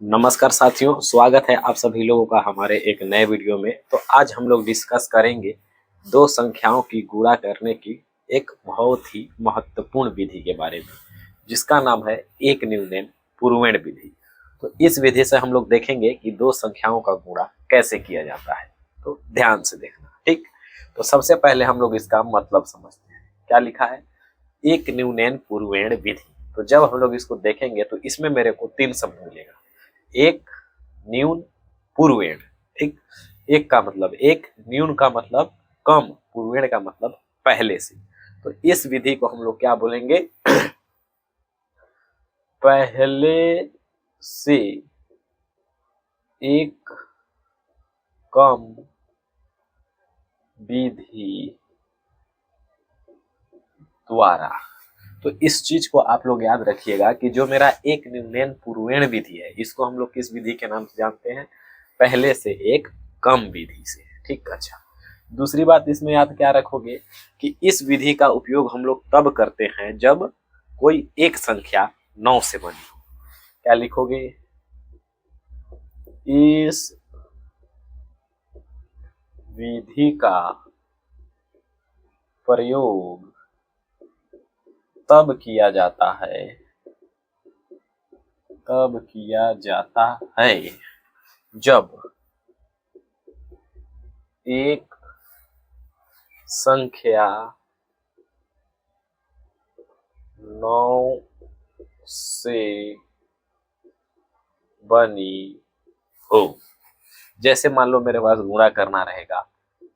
नमस्कार साथियों, स्वागत है आप सभी लोगों का हमारे एक नए वीडियो में। तो आज हम लोग डिस्कस करेंगे दो संख्याओं की गुणा करने की एक बहुत ही महत्वपूर्ण विधि के बारे में, जिसका नाम है एक न्यूनन पूर्वेण विधि। तो इस विधि से हम लोग देखेंगे कि दो संख्याओं का गुणा कैसे किया जाता है। तो ध्यान से देखना, ठीक। तो सबसे पहले हम लोग इसका मतलब समझते हैं। क्या लिखा है? एक न्यूनन पूर्वेण विधि। तो जब हम लोग इसको देखेंगे तो इसमें मेरे को तीन शब्द मिलेगा। एक न्यून पूर्वेण, ठीक। एक का मतलब एक, न्यून का मतलब कम, पूर्वेण का मतलब पहले से। तो इस विधि को हम लोग क्या बोलेंगे? पहले से एक कम विधि द्वारा। तो इस चीज को आप लोग याद रखिएगा कि जो मेरा एक न्यूनन पूर्वेण विधि है, इसको हम लोग किस विधि के नाम से जानते हैं? पहले से एक कम विधि से, ठीक। अच्छा, दूसरी बात इसमें याद क्या रखोगे कि इस विधि का उपयोग हम लोग तब करते हैं जब कोई एक संख्या 9 से बनी हो। क्या लिखोगे? इस विधि का प्रयोग तब किया जाता है जब एक संख्या 9 से बनी हो। जैसे मान लो मेरे पास गुणा करना रहेगा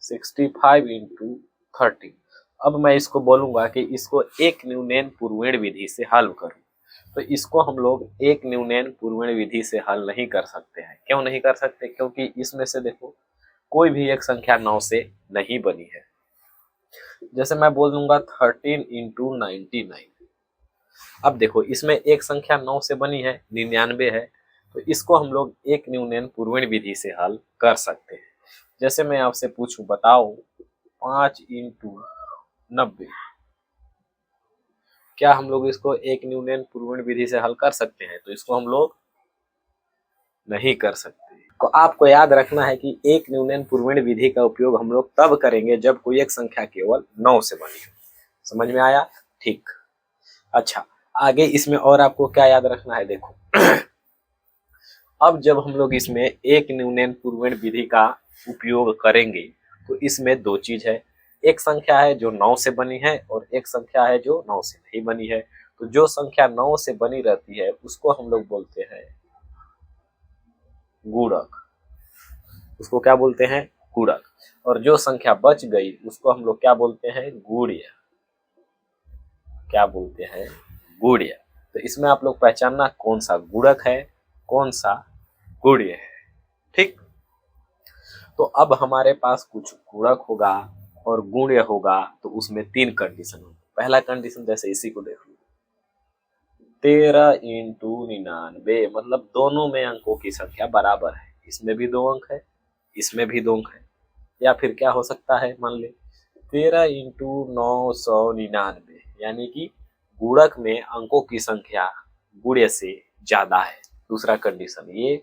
65 इंटू 30। अब मैं इसको बोलूंगा कि इसको एक न्यूनन पूर्वेण विधि से हल करो। तो इसको हम लोग एक न्यूनन पूर्वेण विधि से हल नहीं कर सकते हैं। क्यों नहीं कर सकते? क्योंकि इसमें से देखो, कोई भी एक संख्या 9 से नहीं बनी है। जैसे मैं बोल दूंगा 13 इंटू 99। अब देखो, इसमें एक संख्या 9 से बनी है, 99 है। तो इसको हम लोग एक न्यूनन पूर्वेण विधि से हल कर सकते हैं। जैसे मैं आपसे पूछूं, बताओ 5 इंटू 90, क्या हम लोग इसको एक न्यूनन पूर्वेण विधि से हल कर सकते हैं? तो इसको हम लोग नहीं कर सकते। तो आपको याद रखना है कि एक न्यूनन पूर्वेण विधि का उपयोग हम लोग तब करेंगे जब कोई एक संख्या केवल 9 से बनी हो। समझ में आया? ठीक। अच्छा, आगे इसमें और आपको क्या याद रखना है, देखो। अब जब हम लोग इसमें एक न्यूनन पूर्वेण विधि का उपयोग करेंगे तो इसमें दो चीज है। एक संख्या है जो 9 से बनी है और एक संख्या है जो 9 से नहीं बनी है। तो जो संख्या 9 से बनी रहती है उसको हम लोग बोलते हैं गुणक। उसको क्या बोलते हैं? गुणक। और जो संख्या बच गई उसको हम लोग क्या बोलते हैं? गुण्य। क्या बोलते हैं? गुण्य। तो इसमें आप लोग पहचानना कौन सा गुणक है, कौन सा गुण्य है, ठीक। तो अब हमारे पास कुछ गुणक होगा और गुण्य होगा, तो उसमें तीन कंडीशन होगी। पहला कंडीशन, जैसे इसी को देख लो, 13 इंटू 99, मतलब दोनों में अंकों की संख्या बराबर है। इसमें भी दो अंक है, इसमें भी दो अंक है। या फिर क्या हो सकता है, मान ले 13 इंटू 999, यानी कि गुणक में अंकों की संख्या गुण्य से ज्यादा है। दूसरा कंडीशन ये।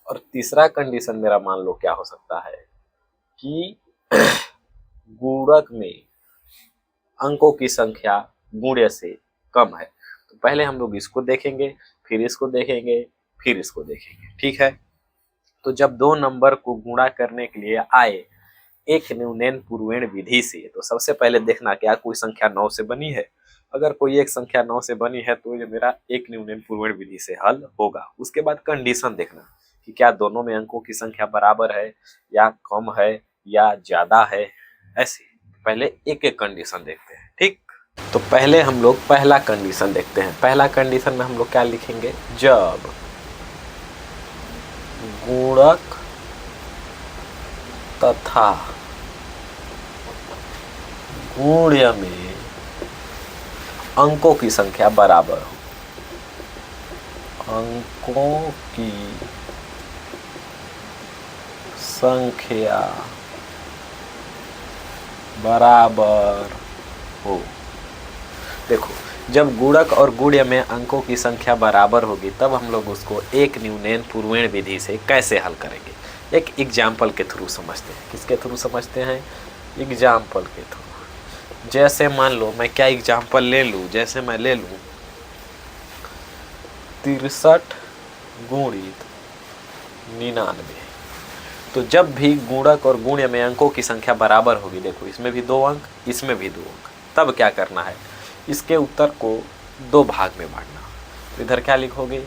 और तीसरा कंडीशन मेरा मान लो क्या हो सकता है कि गुणक में अंकों की संख्या गुण्य से कम है। तो पहले हम लोग इसको देखेंगे, फिर इसको देखेंगे, फिर इसको देखेंगे, ठीक है। तो जब दो नंबर को गुणा करने के लिए आए एक न्यूनन पूर्वेण विधि से, तो सबसे पहले देखना क्या कोई संख्या 9 से बनी है। अगर कोई एक संख्या 9 से बनी है तो ये मेरा एक न्यूनन पूर्वेण विधि से हल होगा। उसके बाद कंडीशन देखना कि क्या दोनों में अंकों की संख्या बराबर है या कम है या ज्यादा है। ऐसे पहले एक एक कंडीशन देखते हैं, ठीक। तो पहले हम लोग पहला कंडीशन देखते हैं। पहला कंडीशन में हम लोग क्या लिखेंगे? जब गुणक तथा गुण्य में अंकों की संख्या बराबर हो। अंकों की संख्या बराबर हो। देखो, जब गुणक और गुण्य में अंकों की संख्या बराबर होगी तब हम लोग उसको एक न्यूनैन पूर्वेण विधि से कैसे हल करेंगे। एक एग्जाम्पल के थ्रू समझते हैं। किसके थ्रू समझते हैं? एग्जाम्पल के थ्रू। जैसे मान लो मैं क्या एग्जाम्पल ले लूँ, जैसे मैं ले लूँ 63 गुणित 99। तो जब भी गुणक और गुण्य में अंकों की संख्या बराबर होगी, देखो इसमें भी 2 अंक, इसमें भी 2 अंक, तब क्या करना है, इसके उत्तर को 2 भाग में बांटना। तो इधर क्या लिखोगे,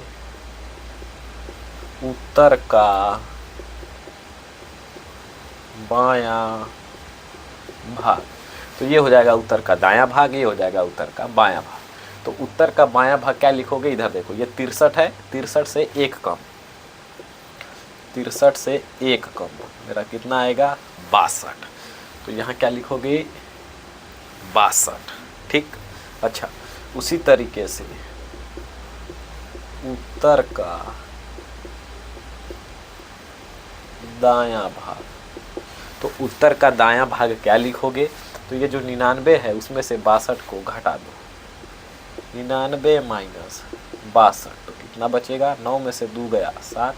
उत्तर का बायां भाग। तो ये हो जाएगा उत्तर का दायां भाग, ये हो जाएगा उत्तर का बायां भाग। तो उत्तर का बायां भाग क्या लिखोगे, इधर देखो ये 63 है, 63 से 1 कम, 63 से 1 कम मेरा कितना आएगा 62। तो यहाँ क्या लिखोगे 62। ठीक। अच्छा, उसी तरीके से उत्तर का दायां भाग। तो उत्तर का दायां भाग क्या लिखोगे, तो ये जो 99 है उसमें से 62 को घटा दो। 99 माइनस 62 तो कितना बचेगा, 9 में से 2 गया 7,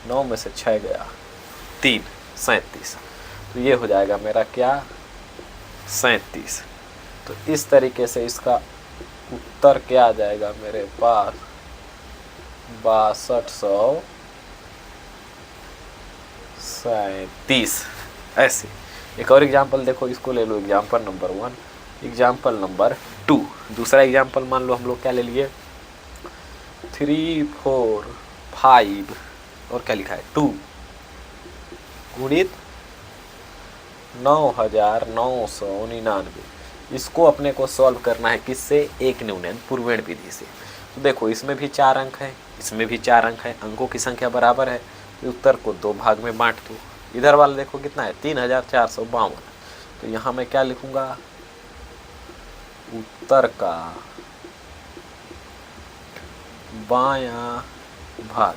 9 में से 6 गया 3, 37। तो ये हो जाएगा मेरा क्या 37। तो इस तरीके से इसका उत्तर क्या आ जाएगा मेरे पास 6237। ऐसे एक और एग्जाम्पल देखो, इसको ले लो एग्जाम्पल नंबर 1। एग्जाम्पल नंबर 2, दूसरा एग्जाम्पल मान लो हम लोग क्या ले लिए 3 4 5 और क्या लिखा है 2 गुणित 9999। इसको अपने को सॉल्व करना है किससे, एक न्यूनैन पूर्वेण विधि से। तो देखो इसमें भी 4 अंक है, इसमें भी 4 अंक है, अंकों की संख्या बराबर है, तो उत्तर को 2 भाग में बांट दो। इधर वाला देखो कितना है 3452। तो यहाँ मैं क्या लिखूंगा, उत्तर का बायां भाग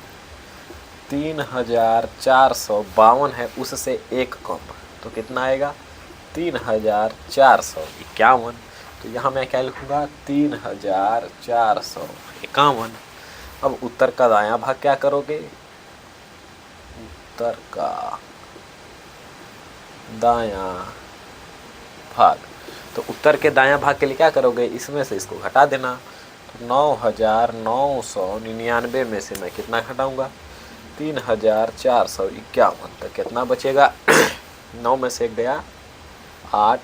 3452 है, उससे 1 कम, तो कितना आएगा 3451। तो यहाँ मैं क्या लिखूंगा 3451। अब उत्तर का दायां भाग क्या करोगे, उत्तर का दायां भाग। तो उत्तर के दायां भाग के लिए क्या करोगे, इसमें से इसको घटा देना। तो 9999 में से मैं कितना घटाऊंगा 3451। तो कितना बचेगा 9 में से 1 गया 8,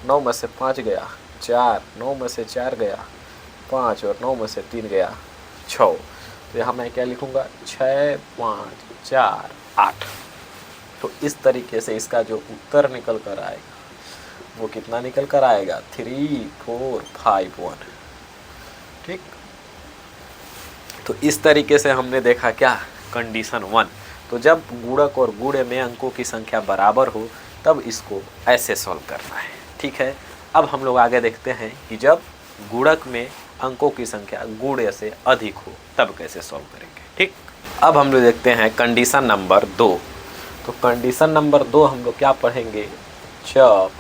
9 में से 5 गया 4, 9 में से 4 गया 5 और 9 में से 3 गया 6। तो यहाँ मैं क्या लिखूंगा 6 5 4 8। तो इस तरीके से इसका जो उत्तर निकल कर आएगा वो कितना निकल कर आएगा 3451। ठीक। तो इस तरीके से हमने देखा क्या कंडीशन 1। तो जब गुणक और गुण्य में अंकों की संख्या बराबर हो तब इसको ऐसे सॉल्व करना है। ठीक है। अब हम लोग आगे देखते हैं कि जब गुणक में अंकों की संख्या गुण्य से अधिक हो तब कैसे सॉल्व करेंगे। ठीक। अब हम लोग देखते हैं कंडीशन नंबर 2। तो कंडीशन नंबर 2 हम लोग क्या पढ़ेंगे, जब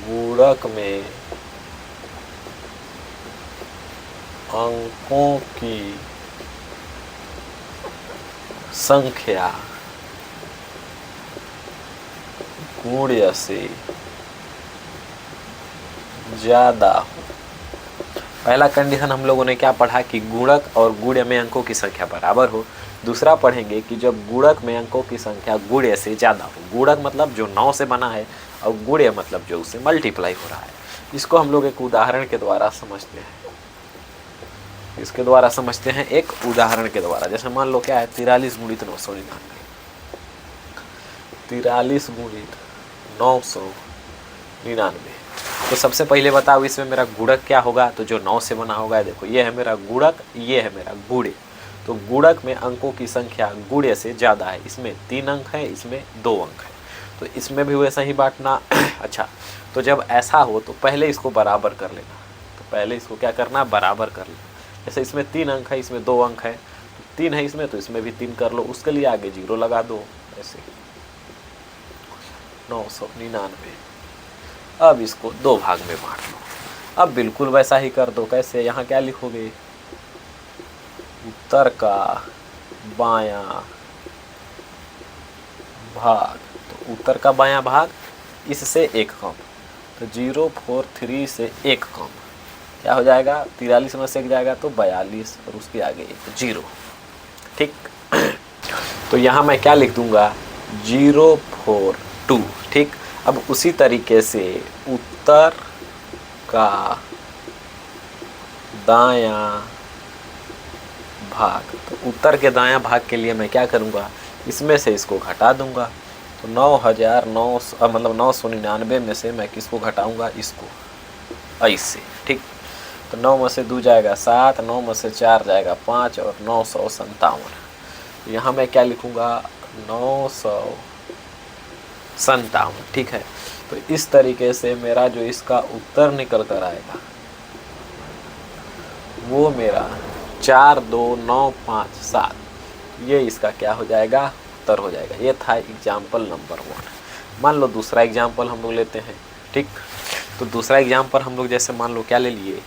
गुणक में अंकों की संख्या गुण्य से ज्यादा हो। पहला कंडीशन हम लोगों ने क्या पढ़ा कि गुणक और गुण्य में अंकों की संख्या बराबर हो। दूसरा पढ़ेंगे कि जब गुणक में अंकों की संख्या गुण्य से ज़्यादा हो। गुणक मतलब जो 9 से बना है और गुण्य मतलब जो उससे मल्टीप्लाई हो रहा है। इसको हम लोग एक उदाहरण के द्वारा समझते हैं। इसके द्वारा समझते हैं एक उदाहरण के द्वारा। जैसे मान लो क्या है 43 गुणित 999। 43 गुणित 999। तो सबसे पहले बताओ इसमें मेरा गुणक क्या होगा, तो जो 9 से बना होगा। देखो ये है मेरा गुणक, ये है मेरा गुण्य। तो गुणक में अंकों की संख्या गुण्य से ज़्यादा है। इसमें 3 अंक है, इसमें 2 अंक है, तो इसमें भी वैसा ही बांटना। अच्छा, तो जब ऐसा हो तो पहले इसको बराबर कर लेना। तो पहले इसको क्या करना, बराबर कर लेना। जैसे इसमें 3 अंक है, इसमें 2 अंक है, तो 3 है इसमें, तो इसमें भी 3 कर लो। उसके लिए आगे 0 लगा दो। ऐसे 999 अब इसको 2 भाग में बांट लो। अब बिल्कुल वैसा ही कर दो। कैसे? यहाँ क्या लिखोगे? उत्तर का बायां भाग, तो उत्तर का बायां भाग इससे 1 कम, तो 043 से 1 कम क्या हो जाएगा? 43 में से 1 जाएगा तो 42 और उसके आगे 1 0। ठीक। तो यहाँ मैं क्या लिख दूंगा? 042। ठीक। अब उसी तरीके से उत्तर का दायां भाग, तो उत्तर के दायां भाग के लिए मैं क्या करूँगा? इसमें से इसको घटा दूंगा। तो 9,900 मतलब 999 में से मैं किसको घटाऊंगा? इसको, ऐसे। ठीक। तो 9 में से 2 जाएगा 7, 9 में से 4 जाएगा 5 और 957। तो यहाँ मैं क्या लिखूंगा? 957। ठीक है। तो इस तरीके से मेरा जो इसका उत्तर निकल कर आएगा वो मेरा 42957, ये इसका क्या हो जाएगा? उत्तर हो जाएगा। ये था एग्जाम्पल नंबर 1। मान लो दूसरा एग्जाम्पल हम लोग लेते हैं। ठीक। तो दूसरा एग्जाम्पल हम लोग जैसे मान लो क्या ले लिए?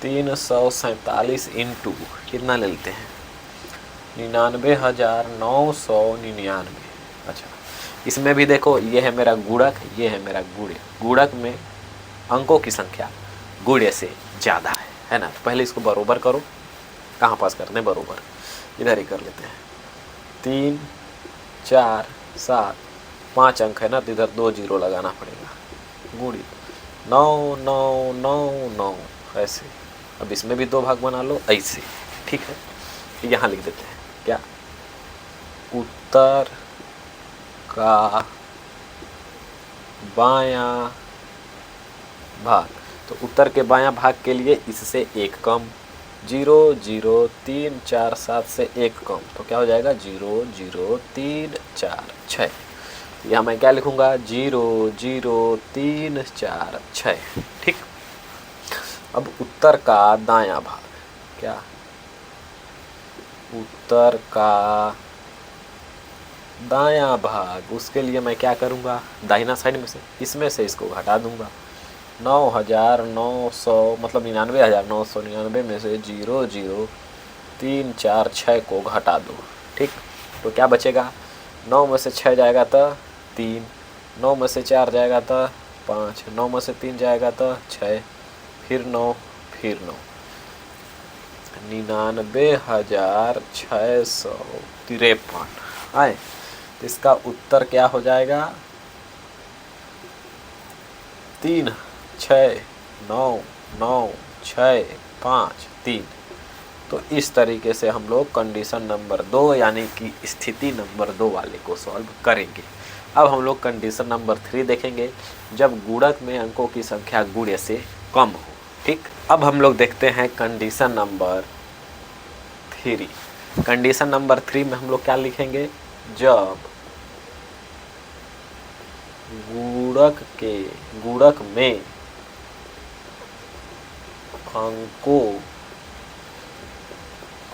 347 इंटू कितना ले लेते हैं? 99,999। अच्छा, इसमें भी देखो, ये है मेरा गुणक, ये है मेरा गुण्य। गुणक में अंकों की संख्या गुण्य से ज़्यादा है ना? तो पहले इसको बरोबर करो। कहाँ पास करने? बरोबर, इधर ही कर लेते हैं। 3 4 7 5 अंक है ना, तो इधर 2 0 लगाना पड़ेगा। गुणी 9 9 9 9 ऐसे। अब इसमें भी 2 भाग बना लो ऐसे। ठीक है। यहाँ लिख देते हैं क्या? उत्तर का बायां भाग, तो उत्तर के बायां भाग के लिए इससे 1 कम, 0 0 3 4 7 से 1 कम, तो क्या हो जाएगा? 0 0 3 4 6। यहाँ मैं क्या लिखूंगा? 0 0 3 4 6। ठीक। अब उत्तर का दायां भाग, क्या? उत्तर का दायां भाग, उसके लिए मैं क्या करूंगा? दाहिना साइड में से इसमें से इसको घटा दूंगा। 9,900 मतलब 99,999 में से 0 0 3 4 6 को घटा दो। ठीक। तो क्या बचेगा? 9 में से 6 जाएगा तो 3, 9 में से 4 जाएगा तो 5, 9 में से 3 जाएगा तो 6, फिर 9, फिर 9, 99,653 आए। तो इसका उत्तर क्या हो जाएगा? 3 6 9 9 6 5 3। तो इस तरीके से हम लोग कंडीशन नंबर 2 यानी कि स्थिति नंबर 2 वाले को सॉल्व करेंगे। अब हम लोग कंडीशन नंबर 3 देखेंगे, जब गुणक में अंकों की संख्या गुण्य से कम हो। ठीक। अब हम लोग देखते हैं कंडीशन नंबर 3। कंडीशन नंबर 3 में हम लोग क्या लिखेंगे? जब गुणक में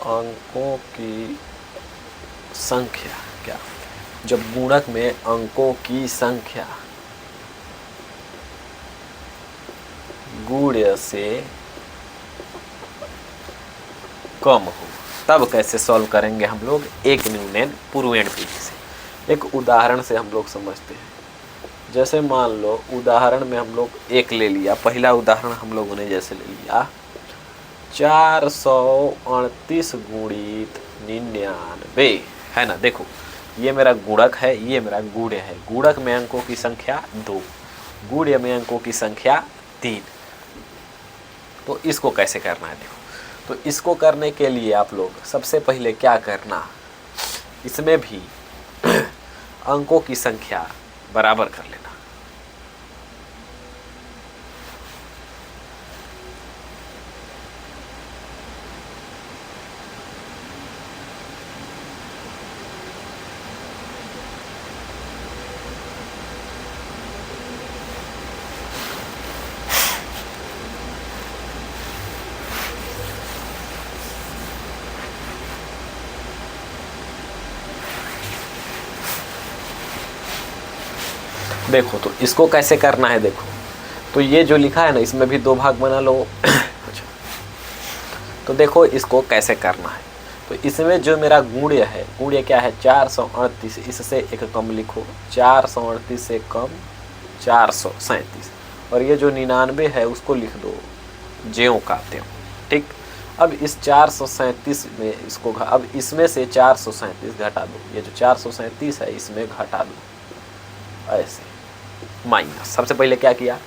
अंकों की संख्या, क्या? जब गुणक में अंकों की संख्या गुण्य से कम हो, तब कैसे सॉल्व करेंगे हम लोग? एक न्यूनैन पूर्वेण विधि से। एक उदाहरण से हम लोग समझते हैं। जैसे मान लो उदाहरण में हम लोग 1 ले लिया। पहला उदाहरण हम लोगों ने जैसे ले लिया 438 गुणित 99 है ना। देखो, ये मेरा गुणक है, ये मेरा गुण्य है। गुणक में अंकों की संख्या 2, गुण्य में अंकों की संख्या 3। तो इसको कैसे करना है? देखो, तो इसको करने के लिए आप लोग सबसे पहले क्या करना, इसमें भी अंकों की संख्या बराबर कर लेना। देखो तो इसको कैसे करना है, देखो तो ये जो लिखा है ना इसमें भी 2 भाग बना लो। अच्छा, तो देखो इसको कैसे करना है। तो इसमें जो मेरा गुण्य है, गुण्य क्या है 438, इससे एक कम लिखो, 438 से कम 437, और ये जो 99 है उसको लिख दो ज्यों का त्यों। ठीक, अब इस 437 में इसको अब इसमें से 437 घटा दो, ये जो 437 है इसमें घटा दो ऐसे माइनस। सबसे पहले क्या किया,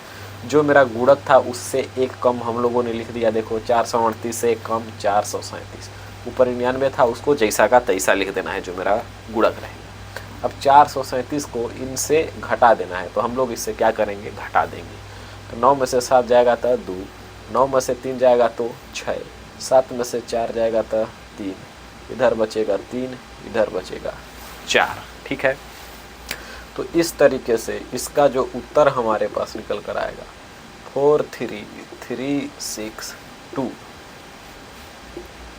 जो मेरा गुणक था उससे एक कम हम लोगों ने लिख दिया, देखो 438 से कम 437, ऊपर 99 था उसको जैसा का तैसा लिख देना है जो मेरा गुणक रहेगा। अब 437 को इनसे घटा देना है, तो हम लोग इससे क्या करेंगे, घटा देंगे। तो 9 में से 7 जाएगा तो 2, 9 में से 3 जाएगा तो 6, 7 में से 4 जाएगा तो 3, इधर बचेगा 3, इधर बचेगा 4। ठीक है, तो इस तरीके से इसका जो उत्तर हमारे पास निकल कर आएगा 43362।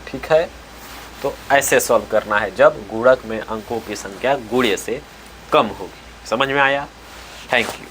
ठीक है, तो ऐसे सॉल्व करना है जब गुणक में अंकों की संख्या गुण्य से कम होगी। समझ में आया? Thank you.